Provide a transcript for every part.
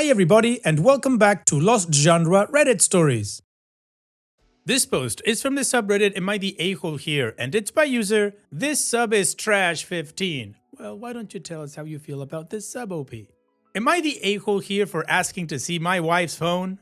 Hi everybody and welcome back to Lost Genre Reddit Stories. This post is from the subreddit Am I the A-hole here, and it's by user This Sub Is Trash 15. Well, why don't you tell us how you feel about this sub, OP? Am I the a-hole here for asking to see my wife's phone?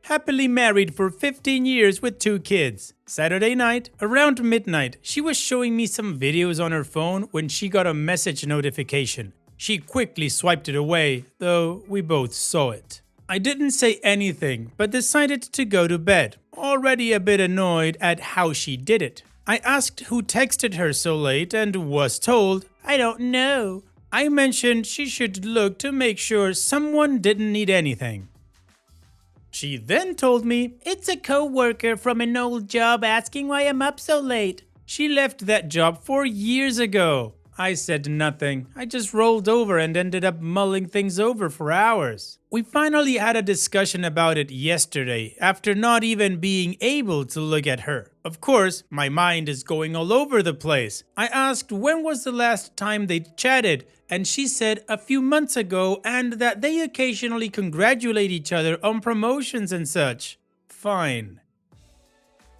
Happily married for 15 years with 2 kids. Saturday night, around midnight, she was showing me some videos on her phone when she got a message notification. She quickly swiped it away, though we both saw it. I didn't say anything, but decided to go to bed, already a bit annoyed at how she did it. I asked who texted her so late and was told, I don't know. I mentioned she should look to make sure someone didn't need anything. She then told me, it's a co-worker from an old job asking why I'm up so late. She left that job 4 years ago. I said nothing. I just rolled over and ended up mulling things over for hours. We finally had a discussion about it yesterday, after not even being able to look at her. Of course, my mind is going all over the place. I asked when was the last time they chatted, and she said a few months ago and that they occasionally congratulate each other on promotions and such. Fine.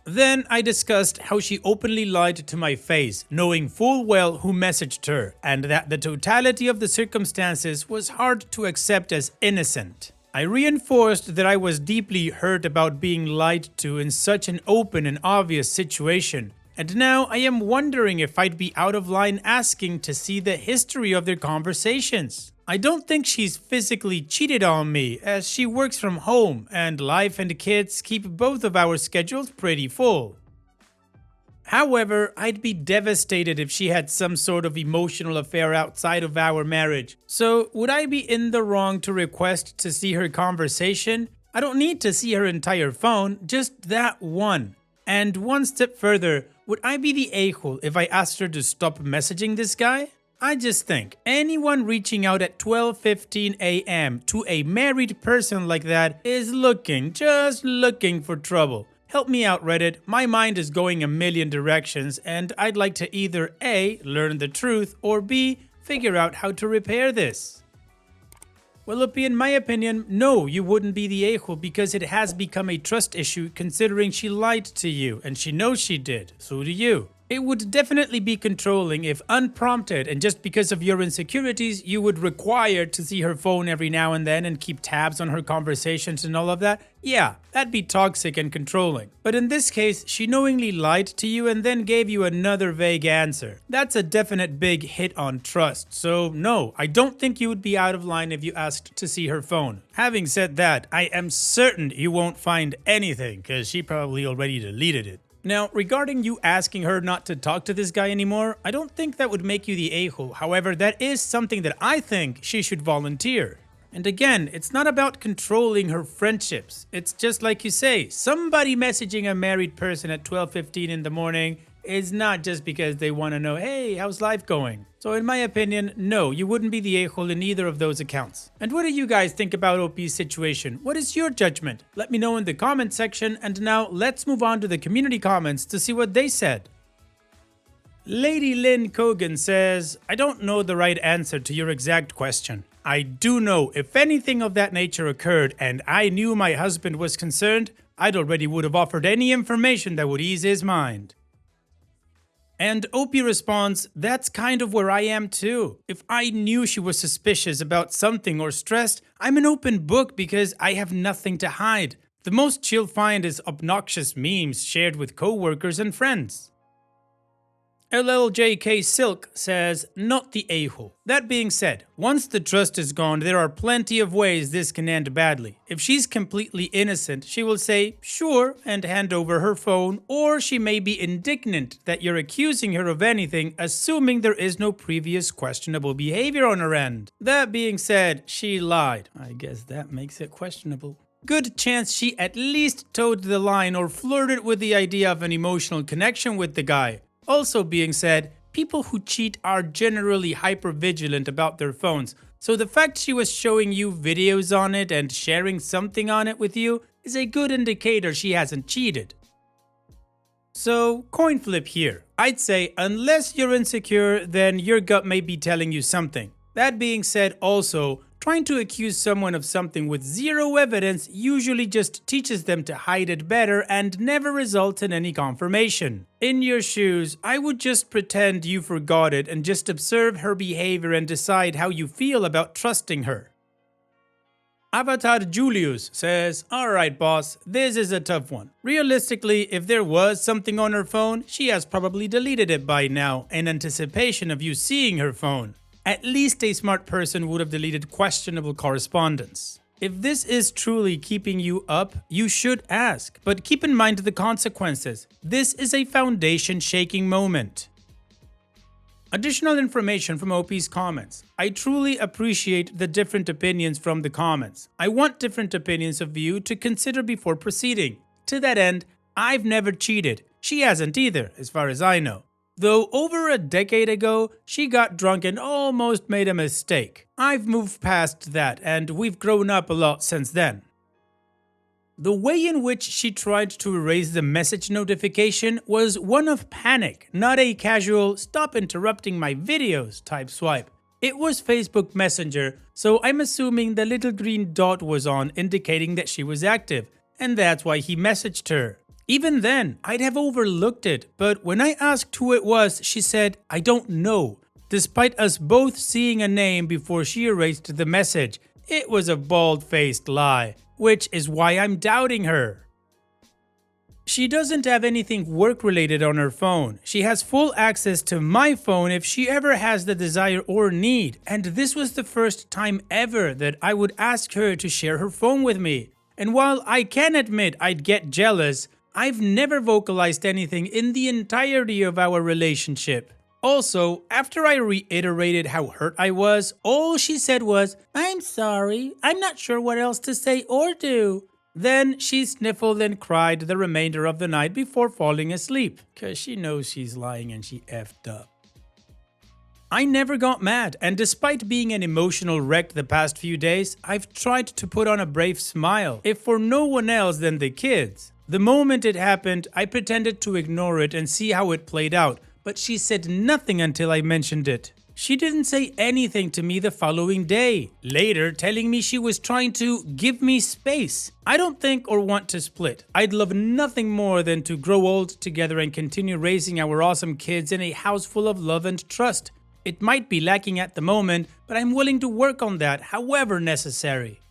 Then I discussed how she openly lied to my face, knowing full well who messaged her, and that the totality of the circumstances was hard to accept as innocent. I reinforced that I was deeply hurt about being lied to in such an open and obvious situation, and now I am wondering if I'd be out of line asking to see the history of their conversations. I don't think she's physically cheated on me, as she works from home and life and kids keep both of our schedules pretty full. However, I'd be devastated if she had some sort of emotional affair outside of our marriage. So, would I be in the wrong to request to see her conversation? I don't need to see her entire phone, just that one. And one step further, would I be the a-hole if I asked her to stop messaging this guy? I just think anyone reaching out at 12:15 a.m. to a married person like that is just looking for trouble. Help me out, Reddit. My mind is going a million directions and I'd like to either A, learn the truth, or B, figure out how to repair this. Well, in my opinion, no, you wouldn't be the a-hole because it has become a trust issue considering she lied to you and she knows she did. So do you. It would definitely be controlling if unprompted and just because of your insecurities you would require to see her phone every now and then and keep tabs on her conversations and all of that. Yeah, that'd be toxic and controlling. But in this case, she knowingly lied to you and then gave you another vague answer. That's a definite big hit on trust. So no, I don't think you would be out of line if you asked to see her phone. Having said that, I am certain you won't find anything because she probably already deleted it. Now, regarding you asking her not to talk to this guy anymore, I don't think that would make you the a-hole. However, that is something that I think she should volunteer. And again, it's not about controlling her friendships. It's just like you say, somebody messaging a married person at 12:15 in the morning is not just because they want to know, hey, how's life going? So in my opinion, no, you wouldn't be the a-hole in either of those accounts. And what do you guys think about OP's situation? What is your judgment? Let me know in the comment section, and now let's move on to the community comments to see what they said. Lady Lynn Kogan says, I don't know the right answer to your exact question. I do know if anything of that nature occurred and I knew my husband was concerned, I'd already would have offered any information that would ease his mind. And OP responds, that's kind of where I am too. If I knew she was suspicious about something or stressed, I'm an open book because I have nothing to hide. The most she'll find is obnoxious memes shared with coworkers and friends. LLJK Silk says, not the a-hole. That being said, once the trust is gone, there are plenty of ways this can end badly. If she's completely innocent, she will say, sure, and hand over her phone, or she may be indignant that you're accusing her of anything, assuming there is no previous questionable behavior on her end. That being said, she lied. I guess that makes it questionable. Good chance she at least towed the line or flirted with the idea of an emotional connection with the guy. Also being said, people who cheat are generally hyper-vigilant about their phones, so the fact she was showing you videos on it and sharing something on it with you is a good indicator she hasn't cheated. So, coin flip here. I'd say unless you're insecure, then your gut may be telling you something. That being said also, Trying to accuse someone of something with zero evidence usually just teaches them to hide it better and never results in any confirmation. In your shoes, I would just pretend you forgot it and just observe her behavior and decide how you feel about trusting her. Avatar Julius says, "Alright boss, this is a tough one. Realistically, if there was something on her phone, she has probably deleted it by now in anticipation of you seeing her phone. At least a smart person would have deleted questionable correspondence. If this is truly keeping you up, you should ask, but keep in mind the consequences. This is a foundation-shaking moment." Additional information from OP's comments. I truly appreciate the different opinions from the comments. I want different opinions of you to consider before proceeding. To that end, I've never cheated. She hasn't either, as far as I know. Though over a decade ago, she got drunk and almost made a mistake. I've moved past that, and we've grown up a lot since then. The way in which she tried to erase the message notification was one of panic, not a casual "stop interrupting my videos" type swipe. It was Facebook Messenger, so I'm assuming the little green dot was on indicating that she was active, and that's why he messaged her. Even then, I'd have overlooked it, but when I asked who it was, she said, "I don't know," despite us both seeing a name before she erased the message. It was a bald-faced lie, which is why I'm doubting her. She doesn't have anything work-related on her phone. She has full access to my phone if she ever has the desire or need, and this was the first time ever that I would ask her to share her phone with me. And while I can admit I'd get jealous, I've never vocalized anything in the entirety of our relationship. Also, after I reiterated how hurt I was, all she said was, "I'm sorry, I'm not sure what else to say or do." Then she sniffled and cried the remainder of the night before falling asleep, cause she knows she's lying and she effed up. I never got mad, and despite being an emotional wreck the past few days, I've tried to put on a brave smile, if for no one else than the kids. The moment it happened, I pretended to ignore it and see how it played out, but she said nothing until I mentioned it. She didn't say anything to me the following day, later telling me she was trying to give me space. I don't think or want to split. I'd love nothing more than to grow old together and continue raising our awesome kids in a house full of love and trust. It might be lacking at the moment, but I'm willing to work on that however necessary.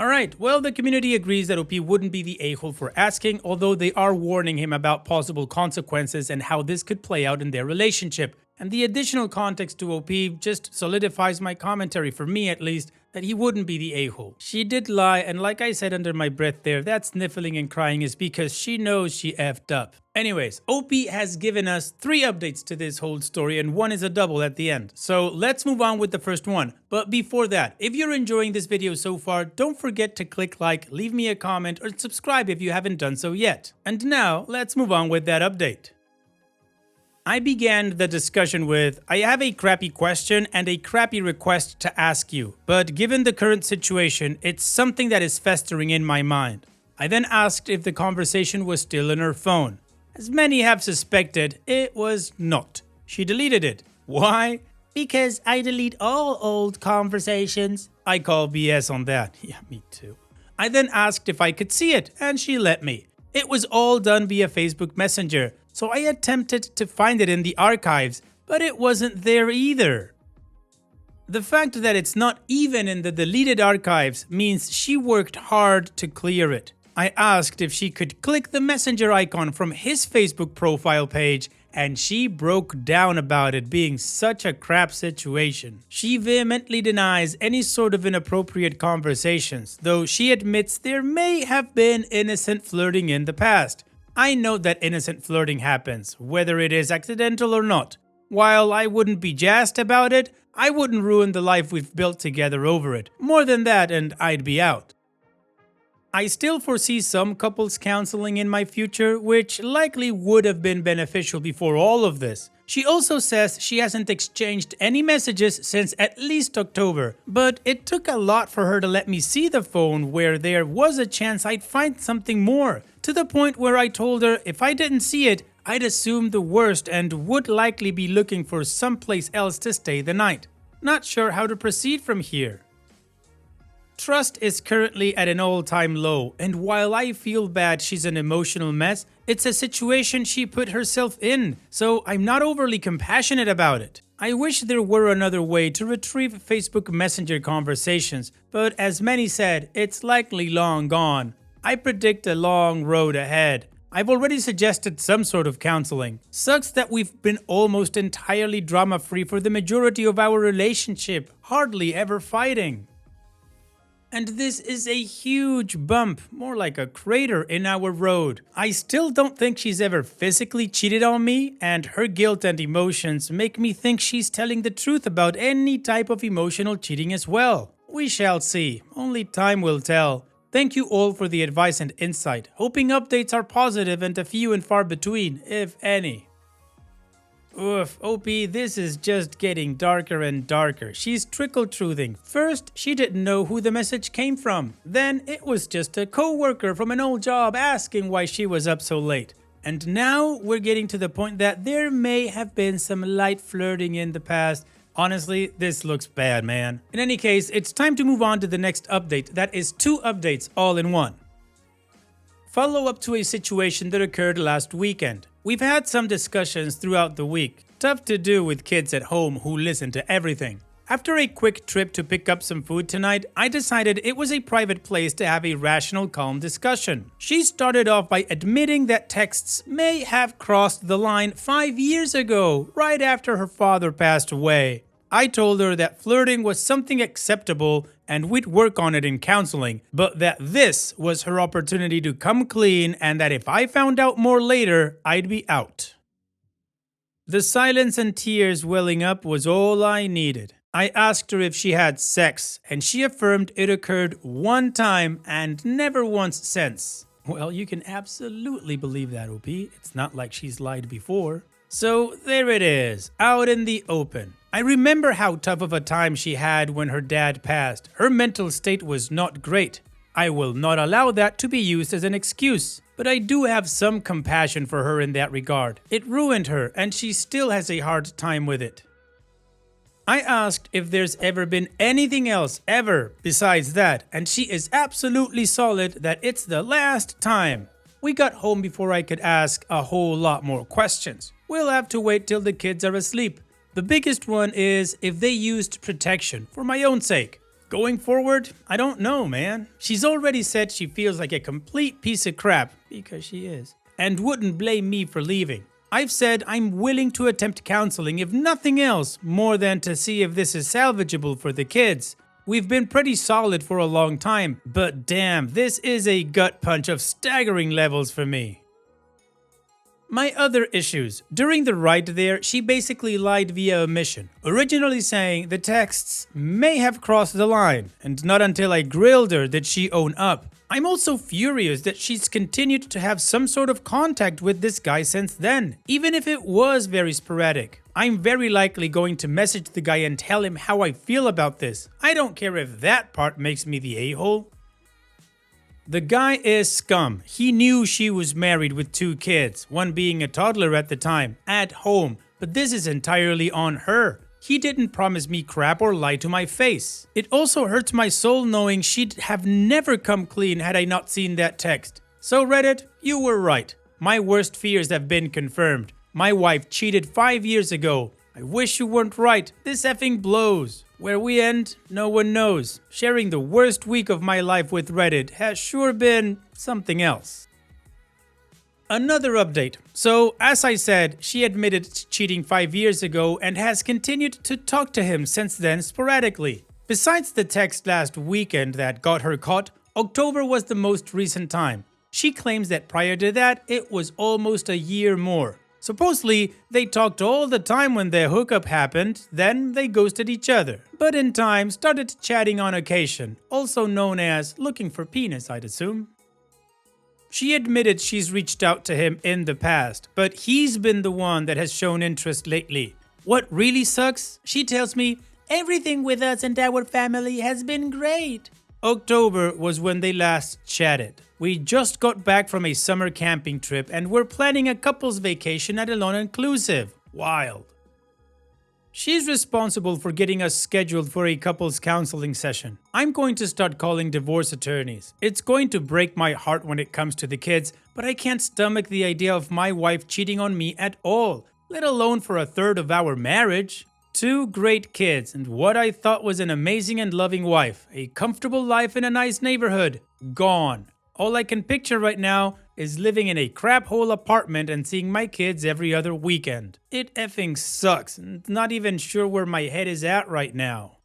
Alright, well, the community agrees that OP wouldn't be the a-hole for asking, although they are warning him about possible consequences and how this could play out in their relationship. And the additional context to OP just solidifies my commentary, for me at least, that he wouldn't be the a-hole. She did lie, and like I said under my breath there, that sniffling and crying is because she knows she effed up. Anyways, OP has given us 3 updates to this whole story, and one is a double at the end. So let's move on with the first one. But before that, if you're enjoying this video so far, don't forget to click like, leave me a comment, or subscribe if you haven't done so yet. And now, let's move on with that update. I began the discussion with, "I have a crappy question and a crappy request to ask you, but given the current situation, it's something that is festering in my mind." I then asked if the conversation was still in her phone. As many have suspected, it was not. She deleted it. Why? Because I delete all old conversations. I call BS on that. Yeah, me too. I then asked if I could see it, and she let me. It was all done via Facebook Messenger, so I attempted to find it in the archives, but it wasn't there either. The fact that it's not even in the deleted archives means she worked hard to clear it. I asked if she could click the messenger icon from his Facebook profile page, and she broke down about it being such a crap situation. She vehemently denies any sort of inappropriate conversations, though she admits there may have been innocent flirting in the past. I know that innocent flirting happens, whether it is accidental or not. While I wouldn't be jazzed about it, I wouldn't ruin the life we've built together over it. More than that and I'd be out. I still foresee some couples counseling in my future, which likely would have been beneficial before all of this. She also says she hasn't exchanged any messages since at least October, but it took a lot for her to let me see the phone where there was a chance I'd find something more, to the point where I told her if I didn't see it, I'd assume the worst and would likely be looking for someplace else to stay the night. Not sure how to proceed from here. Trust is currently at an all-time low, and while I feel bad she's an emotional mess, it's a situation she put herself in, so I'm not overly compassionate about it. I wish there were another way to retrieve Facebook Messenger conversations, but as many said, it's likely long gone. I predict a long road ahead. I've already suggested some sort of counseling. Sucks that we've been almost entirely drama-free for the majority of our relationship, hardly ever fighting. And this is a huge bump, more like a crater in our road. I still don't think she's ever physically cheated on me, and her guilt and emotions make me think she's telling the truth about any type of emotional cheating as well. We shall see, only time will tell. Thank you all for the advice and insight, hoping updates are positive and few and far between, if any. Oof, OP, this is just getting darker and darker. She's trickle-truthing. First, she didn't know who the message came from. Then, it was just a co-worker from an old job asking why she was up so late. And now, we're getting to the point that there may have been some light flirting in the past. Honestly, this looks bad, man. In any case, it's time to move on to the next update. That is 2 updates all in one. Follow up to a situation that occurred last weekend. We've had some discussions throughout the week. Tough to do with kids at home who listen to everything. After a quick trip to pick up some food tonight, I decided it was a private place to have a rational, calm discussion. She started off by admitting that texts may have crossed the line 5 years ago, right after her father passed away. I told her that flirting was something acceptable and we'd work on it in counseling, but that this was her opportunity to come clean and that if I found out more later, I'd be out. The silence and tears welling up was all I needed. I asked her if she had sex, and she affirmed it occurred one time and never once since. Well, you can absolutely believe that, OP. It's not like she's lied before. So there it is, out in the open. I remember how tough of a time she had when her dad passed. Her mental state was not great. I will not allow that to be used as an excuse, but I do have some compassion for her in that regard. It ruined her, and she still has a hard time with it. I asked if there's ever been anything else ever besides that, and she is absolutely solid that it's the last time. We got home before I could ask a whole lot more questions. We'll have to wait till the kids are asleep. The biggest one is if they used protection for my own sake. Going forward, I don't know, man. She's already said she feels like a complete piece of crap, because she is, and wouldn't blame me for leaving. I've said I'm willing to attempt counseling if nothing else, more than to see if this is salvageable for the kids. We've been pretty solid for a long time, but damn, this is a gut punch of staggering levels for me. My other issues. During the ride there, she basically lied via omission, originally saying the texts may have crossed the line, and not until I grilled her did she own up. I'm also furious that she's continued to have some sort of contact with this guy since then, even if it was very sporadic. I'm very likely going to message the guy and tell him how I feel about this. I don't care if that part makes me the a-hole. The guy is scum. He knew she was married with 2 kids, one being a toddler at the time, at home, but this is entirely on her. He didn't promise me crap or lie to my face. It also hurts my soul knowing she'd have never come clean had I not seen that text. So Reddit, you were right. My worst fears have been confirmed. My wife cheated 5 years ago. I wish you weren't right. This effing blows. Where we end, no one knows. Sharing the worst week of my life with Reddit has sure been something else. Another update. So, as I said, she admitted to cheating 5 years ago and has continued to talk to him since then sporadically. Besides the text last weekend that got her caught, October was the most recent time. She claims that prior to that, it was almost a year more. Supposedly, they talked all the time when their hookup happened, then they ghosted each other. But in time, started chatting on occasion, also known as looking for penis, I'd assume. She admitted she's reached out to him in the past, but he's been the one that has shown interest lately. What really sucks? She tells me, everything with us and our family has been great. October was when they last chatted. We just got back from a summer camping trip and we're planning a couple's vacation at an all-inclusive. Wild. She's responsible for getting us scheduled for a couples counseling session. I'm going to start calling divorce attorneys. It's going to break my heart when it comes to the kids, but I can't stomach the idea of my wife cheating on me at all, let alone for a third of our marriage. 2 great kids and what I thought was an amazing and loving wife, a comfortable life in a nice neighborhood, gone. All I can picture right now is living in a crap hole apartment and seeing my kids every other weekend. It effing sucks, and not even sure where my head is at right now.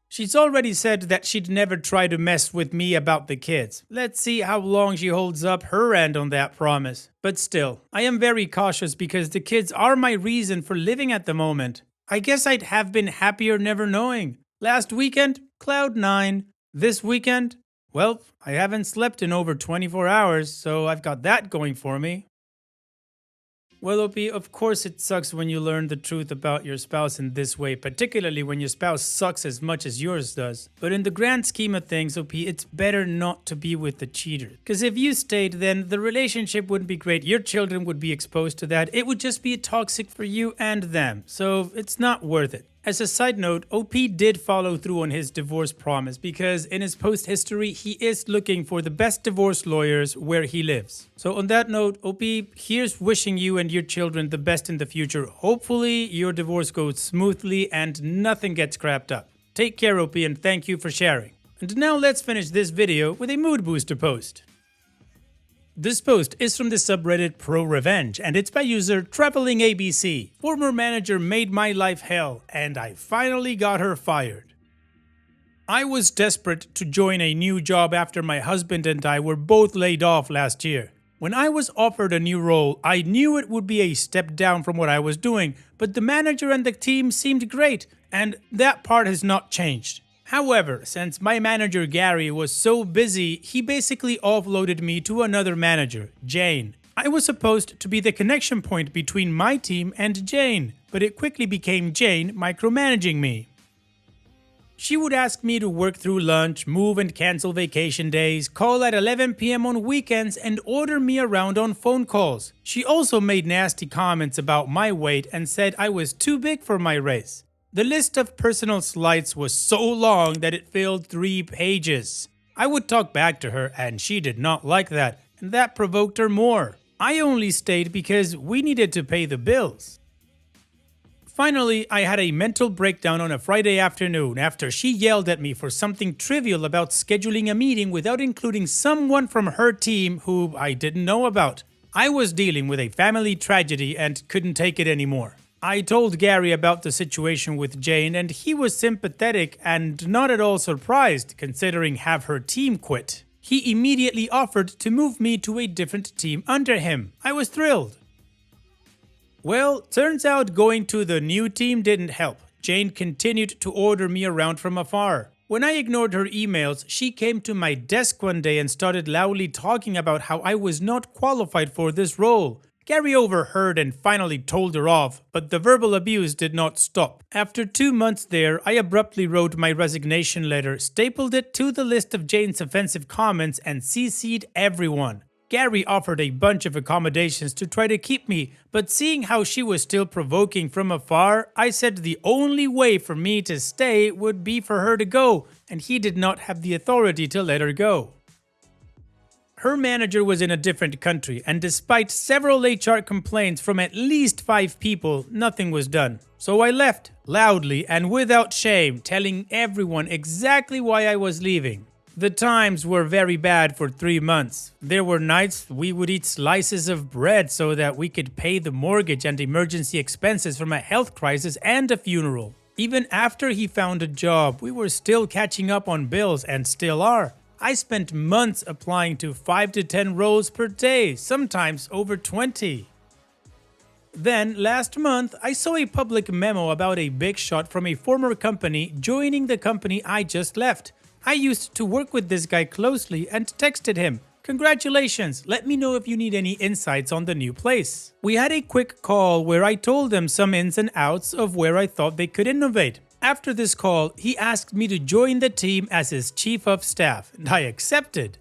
She's already said that she'd never try to mess with me about the kids. Let's see how long she holds up her end on that promise. But still, I am very cautious because the kids are my reason for living at the moment. I guess I'd have been happier never knowing. Last weekend, cloud 9. This weekend, well, I haven't slept in over 24 hours, so I've got that going for me. Well, OP, of course it sucks when you learn the truth about your spouse in this way, particularly when your spouse sucks as much as yours does. But in the grand scheme of things, OP, it's better not to be with the cheater. Because if you stayed, then the relationship wouldn't be great, your children would be exposed to that, it would just be toxic for you and them. So it's not worth it. As a side note, OP did follow through on his divorce promise because in his post history, he is looking for the best divorce lawyers where he lives. So on that note, OP, here's wishing you and your children the best in the future. Hopefully your divorce goes smoothly and nothing gets crapped up. Take care, OP, and thank you for sharing. And now let's finish this video with a mood booster post. This post is from the subreddit Pro Revenge and it's by user Traveling ABC. Former manager made my life hell and I finally got her fired. I was desperate to join a new job after my husband and I were both laid off last year. When I was offered a new role, I knew it would be a step down from what I was doing, but the manager and the team seemed great and that part has not changed. However, since my manager Gary was so busy, he basically offloaded me to another manager, Jane. I was supposed to be the connection point between my team and Jane, but it quickly became Jane micromanaging me. She would ask me to work through lunch, move and cancel vacation days, call at 11 p.m. on weekends, and order me around on phone calls. She also made nasty comments about my weight and said I was too big for my race. The list of personal slights was so long that it filled 3 pages. I would talk back to her and she did not like that, and that provoked her more. I only stayed because we needed to pay the bills. Finally, I had a mental breakdown on a Friday afternoon after she yelled at me for something trivial about scheduling a meeting without including someone from her team who I didn't know about. I was dealing with a family tragedy and couldn't take it anymore. I told Gary about the situation with Jane and he was sympathetic and not at all surprised considering have her team quit. He immediately offered to move me to a different team under him. I was thrilled. Well, turns out going to the new team didn't help. Jane continued to order me around from afar. When I ignored her emails, she came to my desk one day and started loudly talking about how I was not qualified for this role. Gary overheard and finally told her off, but the verbal abuse did not stop. After 2 months there, I abruptly wrote my resignation letter, stapled it to the list of Jane's offensive comments, and CC'd everyone. Gary offered a bunch of accommodations to try to keep me, but seeing how she was still provoking from afar, I said the only way for me to stay would be for her to go, and he did not have the authority to let her go. Her manager was in a different country, and despite several HR complaints from at least 5 people, nothing was done. So I left, loudly and without shame, telling everyone exactly why I was leaving. The times were very bad for 3 months. There were nights we would eat slices of bread so that we could pay the mortgage and emergency expenses from a health crisis and a funeral. Even after he found a job, we were still catching up on bills and still are. I spent months applying to 5 to 10 roles per day, sometimes over 20. Then, last month, I saw a public memo about a big shot from a former company joining the company I just left. I used to work with this guy closely and texted him, "Congratulations, let me know if you need any insights on the new place." We had a quick call where I told him some ins and outs of where I thought they could innovate. After this call, he asked me to join the team as his chief of staff, and I accepted.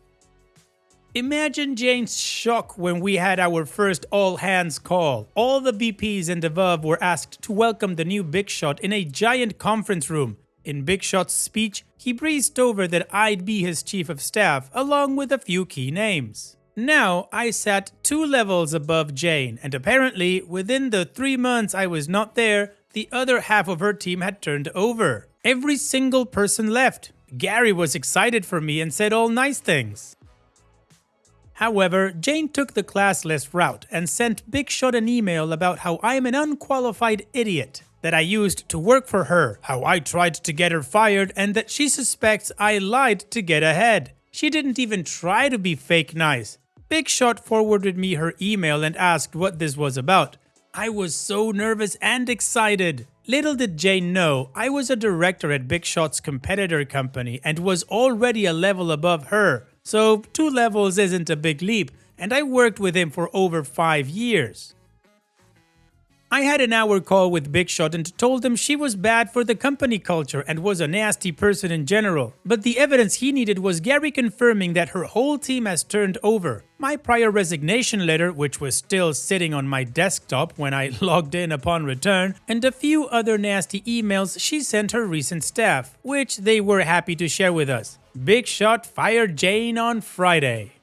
Imagine Jane's shock when we had our first all-hands call. All the VPs and above were asked to welcome the new Big Shot in a giant conference room. In Big Shot's speech, he breezed over that I'd be his chief of staff, along with a few key names. Now, I sat 2 levels above Jane, and apparently, within the 3 months I was not there, the other half of her team had turned over. Every single person left. Gary was excited for me and said all nice things. However, Jane took the classless route and sent Big Shot an email about how I am an unqualified idiot that I used to work for her, how I tried to get her fired, and that she suspects I lied to get ahead. She didn't even try to be fake nice. Big Shot forwarded me her email and asked what this was about. I was so nervous and excited. Little did Jane know, I was a director at Big Shot's competitor company and was already a level above her. So 2 levels isn't a big leap, and I worked with him for over 5 years. I had an hour call with Big Shot and told him she was bad for the company culture and was a nasty person in general. But the evidence he needed was Gary confirming that her whole team has turned over, my prior resignation letter, which was still sitting on my desktop when I logged in upon return, and a few other nasty emails she sent her recent staff, which they were happy to share with us. Big Shot fired Jane on Friday.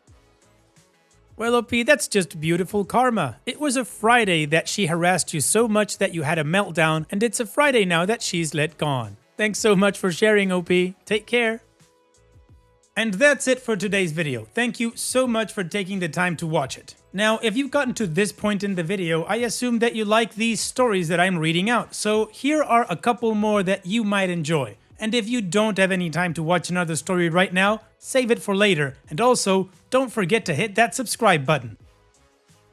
Well, OP, that's just beautiful karma. It was a Friday that she harassed you so much that you had a meltdown, and it's a Friday now that she's let gone. Thanks so much for sharing, OP. Take care. And that's it for today's video. Thank you so much for taking the time to watch it. Now, if you've gotten to this point in the video, I assume that you like these stories that I'm reading out, so here are a couple more that you might enjoy. And if you don't have any time to watch another story right now, save it for later, and also, don't forget to hit that subscribe button.